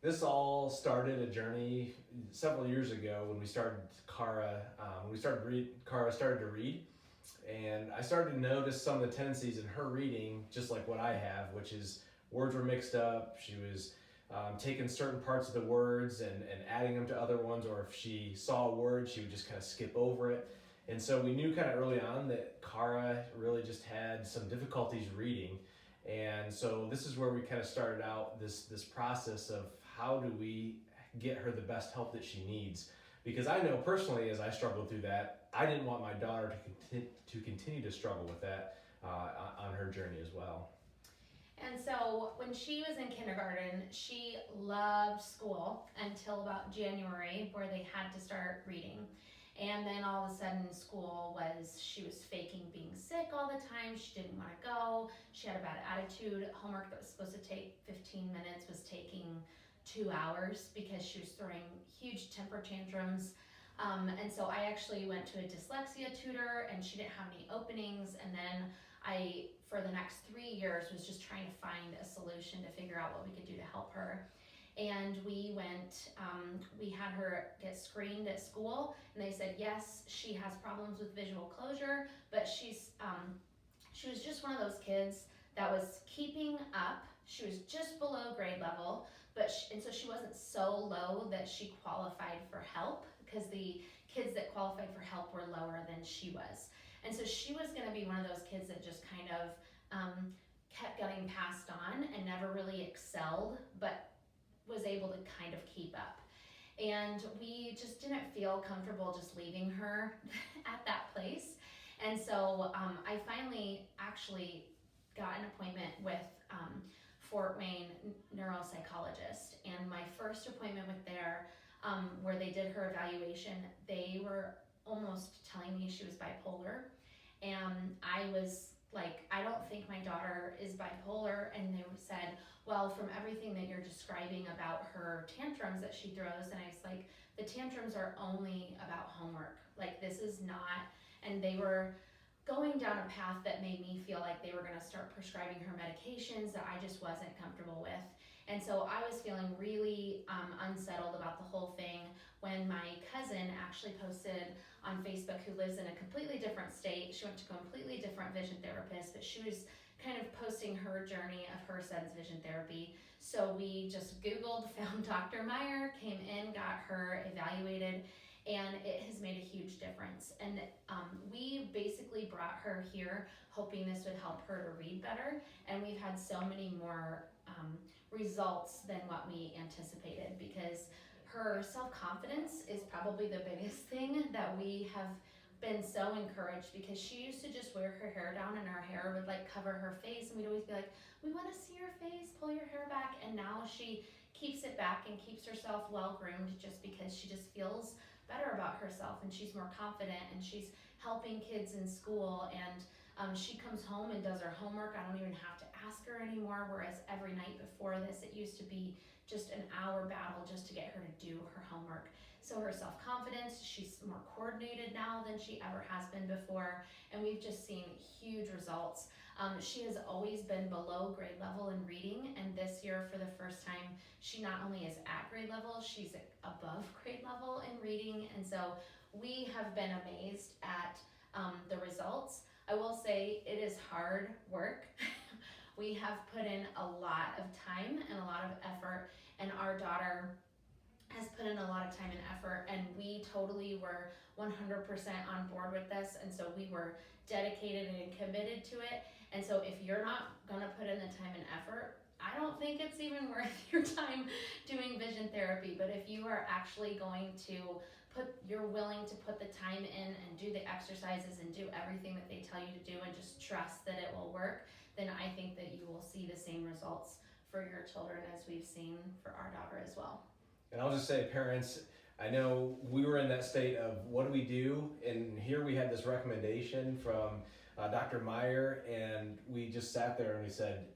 This all started a journey several years ago when we started Kahra. Kahra started to read, and I started to notice some of the tendencies in her reading, just like what I have, which is words were mixed up. She was taking certain parts of the words and adding them to other ones, or if she saw a word, she would just kind of skip over it. And so we knew kind of early on that Kara really just had some difficulties reading. And so this is where we kind of started out this process of how do we get her the best help that she needs. Because I know personally, as I struggled through that, I didn't want my daughter to continue to struggle with that on her journey as well. And so when she was in kindergarten, she loved school until about January, where they had to start reading. And then all of a sudden, she was faking being sick all the time. She didn't want to go. She had a bad attitude. Homework that was supposed to take 15 minutes was taking 2 hours because she was throwing huge temper tantrums. And so I actually went to a dyslexia tutor, and she didn't have any openings. And then for the next 3 years, was just trying to find a solution to figure out what we could do to help her. And we had her get screened at school, and they said, yes, she has problems with visual closure, but she was just one of those kids that was keeping up. She was just below grade level, and so she wasn't so low that she qualified for help, because the kids that qualified for help were lower than she was. And so she was going to be one of those kids that just kind of kept getting passed on and never really excelled, but was able to kind of keep up. And we just didn't feel comfortable just leaving her at that place. And so I finally actually got an appointment with Fort Wayne neuropsychologist. And my first appointment with where they did her evaluation, they were almost telling me she was bipolar. And I was like, I don't think my daughter is bipolar. And they said, well, from everything that you're describing about her tantrums that she throws, and I was like, the tantrums are only about homework. Like, this is not, and they were going down a path that made me feel like they were going to start prescribing her medications that I just wasn't comfortable with. And so I was feeling really unsettled about the whole thing when my cousin actually posted on Facebook, who lives in a completely different state. She went to a completely different vision therapist, but she was kind of posting her journey of her son's vision therapy. So we just Googled, found Dr. Meyer, came in, got her evaluated, and it has made a huge difference. And we basically brought her here hoping this would help her to read better, and we've had so many more results than what we anticipated, because her self-confidence is probably the biggest thing that we have been so encouraged, because she used to just wear her hair down and her hair would like cover her face, and we'd always be like, we want to see your face, pull your hair back. And now she keeps it back and keeps herself well groomed, just because she just feels better about herself and she's more confident, and she's helping kids in school, and she comes home and does her homework. I don't even have to ask her anymore, whereas every night before this it used to be just an hour battle just to get her to do her homework. So her self-confidence, she's more coordinated now than she ever has been before, and we've just seen huge results. She has always been below grade level in reading, and this year for the first time she not only is at grade level, she's above grade level in reading. And so we have been amazed at the results. I will say it is hard work. We have put in a lot of time and a lot of effort, and our daughter has put in a lot of time and effort, and we totally were 100% on board with this. And so we were dedicated and committed to it. And so if you're not going to put in the time and effort, I don't think it's even worth your time doing vision therapy. But if you are actually going to you're willing to put the time in and do the exercises and do everything that they tell you to do, and just trust that it will work, then I think that you will see the same results for your children as we've seen for our daughter as well. And I'll just say, parents, I know we were in that state of what do we do? And here we had this recommendation from Dr. Meyer, and we just sat there and we said,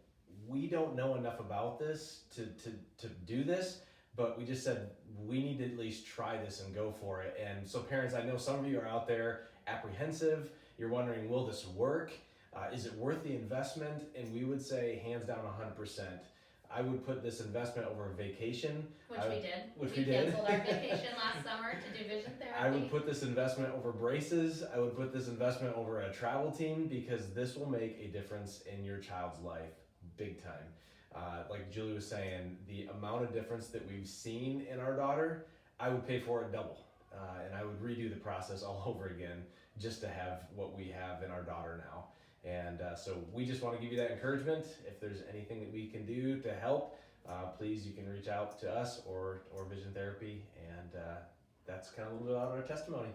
we don't know enough about this to do this, but we just said, we need to at least try this and go for it. And so parents, I know some of you are out there apprehensive. You're wondering, will this work? Is it worth the investment? And we would say hands down 100%. I would put this investment over a vacation. Which we did. Which we we did. canceled our vacation last summer to do vision therapy. I would put this investment over braces. I would put this investment over a travel team, because this will make a difference in your child's life big time. Like Julie was saying, the amount of difference that we've seen in our daughter, I would pay for it double. And I would redo the process all over again just to have what we have in our daughter now. And so we just want to give you that encouragement. If there's anything that we can do to help, please, you can reach out to us or Vision Therapy. And that's kind of a little bit about our testimony.